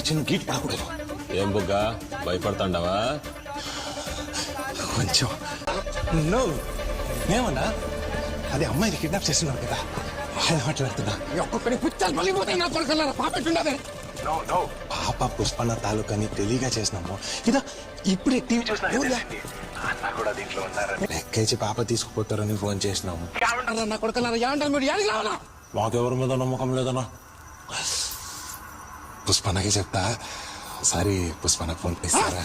చిన్న గీట్ పడకూడదు. ఏం బుగ్గా భయపడతాండవా? కొంచెం ఏమన్నా అది అమ్మాయిని కిడ్నాప్ చేస్తున్నారు కదా, ఆయన మాట్లాడుతున్నా. ఒక్కొక్కడి పుచ్చాలు మళ్ళీపోతాయి నా కొడుకున్నారా పాపెట్టుండదే. పాప పుష్పన్న తాలూకాని తెలియగా చేసినాము. ఇదా ఇప్పుడే టీవీ చూసినా లెక్కేసి పాప తీసుకుపోతారని ఫోన్ చేసినాము. నా కొడుకున్నారా ఏమంటారు మీరు? యాడికి రావాలా? మాకెవరి మీద నమ్మకం లేదన్నా. పుష్పన్నకి చెప్తా, ఒకసారి పుష్పన్నకు ఫోన్ చేస్తారా?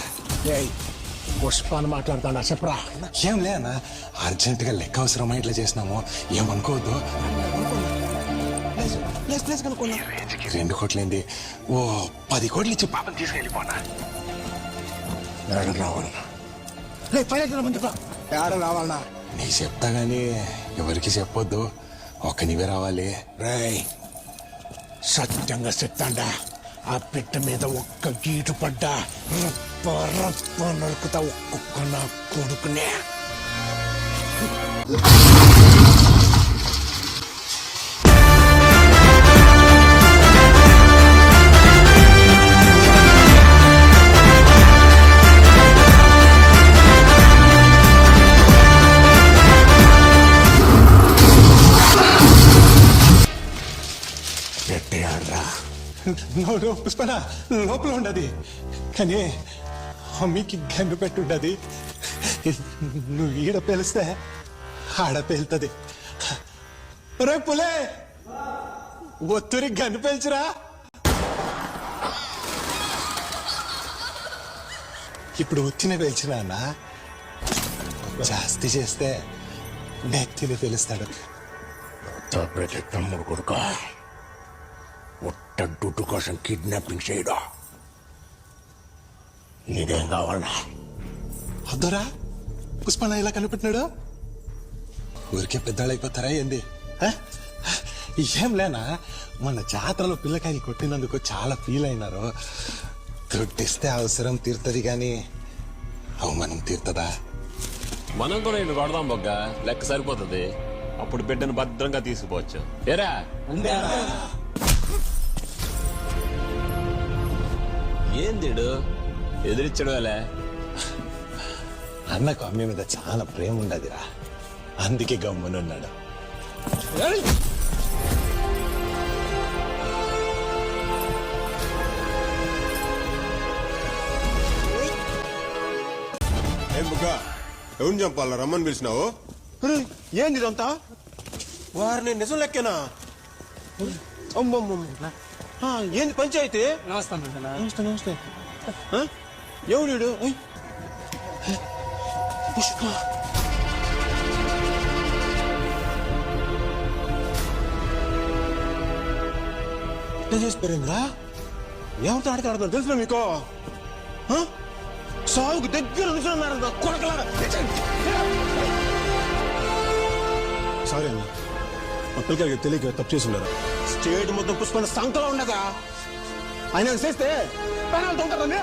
పుష్పాన్ని మాట్లాడతాడా చెప్పరా? ఏం లే అన్న, అర్జెంట్ గా లెక్క అవసరమా ఇట్లా చేసినాము, ఏమనుకోవద్దు. 2 కోట్లేంది, ఓ 10 కోట్లు ఇచ్చి పాపని తీసుకెళ్ళిపోనా. రావాలన్నా నీ చెప్తా గాని ఎవరికి చెప్పొద్దు, ఒక్క నీవే రావాలి. రై సత్యంగా చెప్తాండా, ఆ పిట్ట మీద ఒక్క గీటు పడ్డా రప్ప రప్ప నరుకుతా ఒక్కొక్క నా కొడుకునే. పుష్పన లోపల ఉండదు, కానీ అమ్మకి గన్ను పెట్టుండది. నువ్వు ఈడ పేలిస్తే ఆడ పేలుతుంది. రే పులే, ఒత్తురి గన్ను పేల్చురా. ఇప్పుడు ఒత్తినే పేల్చినా అన్న, జాస్తి చేస్తే నెత్తిని పేలుస్తాడు. తమ్ముడు కొడుక డుడ్డు కోసం కిడ్నాపింగ్ చేయడా? నీదేం కావాలా? వద్దరా, పుష్పన్న ఇలా కనిపెట్టినాడు. ఊరికే పెద్దవాళ్ళు అయిపోతారా ఏంది? ఏం లేనా, మన జాతరలో పిల్లకాయలు కొట్టినందుకు చాలా ఫీల్ అయినారు. దుడ్డిస్తే అవసరం తీరుతుంది కానీ అవమానం తీరుతుందా? మనం కూడా ఇల్లు కొడదాం బొగ్గ, లెక్క సరిపోతుంది. అప్పుడు బిడ్డను భద్రంగా తీసుకుపోవచ్చు. ఏరా ఏందిడు ఎదిరించడం ఎలా? అన్నకు అమ్మ మీద చాలా ప్రేమ ఉండదురా, అందుకే గమ్మునున్నాడు. ఏం బుగ్గా, ఎవరిని చంపాలా? రమ్మని పిలిచినావు? ఏంది ఇదంతా? వారిని నిజం లెక్కేనా? ఏంది పంచాయతీ? నమస్తే. ఎవడు? పుష్ప ఎట్లా చేసిపోయిందిరా? ఏమంతా ఆడతాడు తెలుసునా మీకు? సాగుకు దగ్గర నిల్చున్నారు కొడకలాగా. సారీ అన్న, మా పిల్లకాయకి తెలియక తప్పు చేసి ఉన్నారు. స్టేట్ మొత్తం పుష్పన్న సంకలో ఉండగా ఆయన చేస్తే పెనాల్టీ ఉంటారని.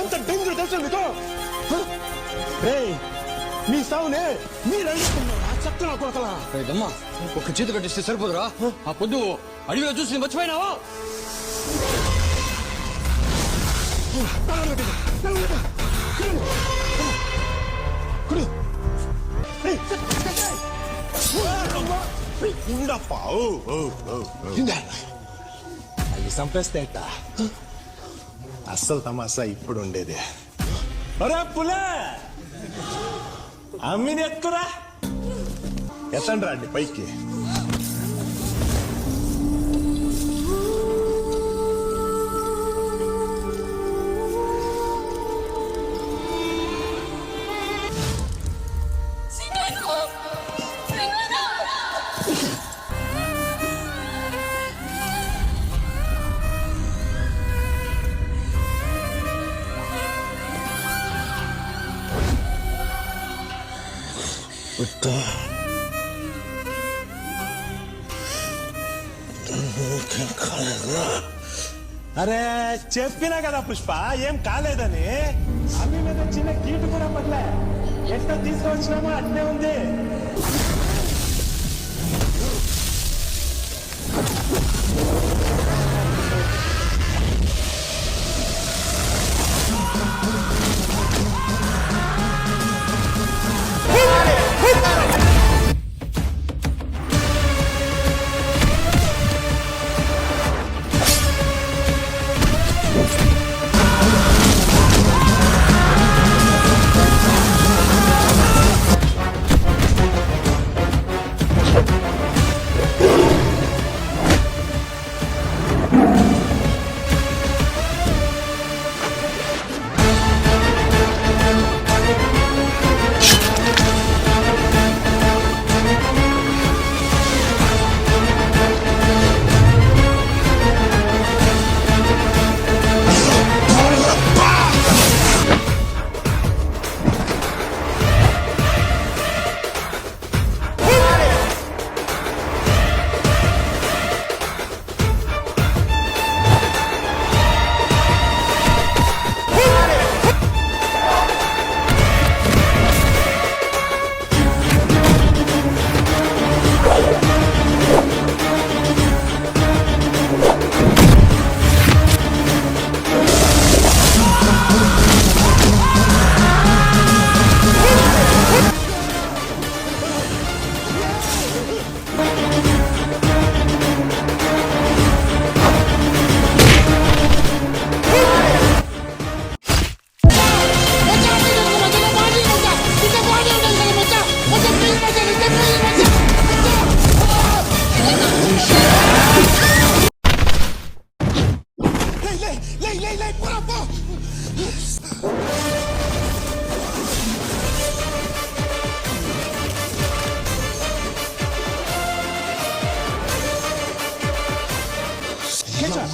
ఎంత డేంజర్ తెలుసా మీకు? మీ సావునే మీరు చక్కన కొడకలా. దమ్మా ఒక చేతి కట్టిస్తే సరిపోదురా? ఆ పొద్దు అడవిలో చూసి మర్చిపోయినావా? అవి చంపేస్తే అస్సలు తమాసా ఇప్పుడు ఉండేది. అరే పులే, అమ్మిని ఎక్కురా, ఎత్తండి రండి పైకి. అరే చెప్పినా కదా పుష్ప ఏం కాలేదని అవి మీద చిన్న గీటు కూడా పడలే ఎట్లా తీసుకొచ్చినామో అట్లే ఉంది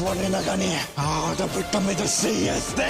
ఎవరైనా కానీ ఆడబిడ్డ మీద చేస్తే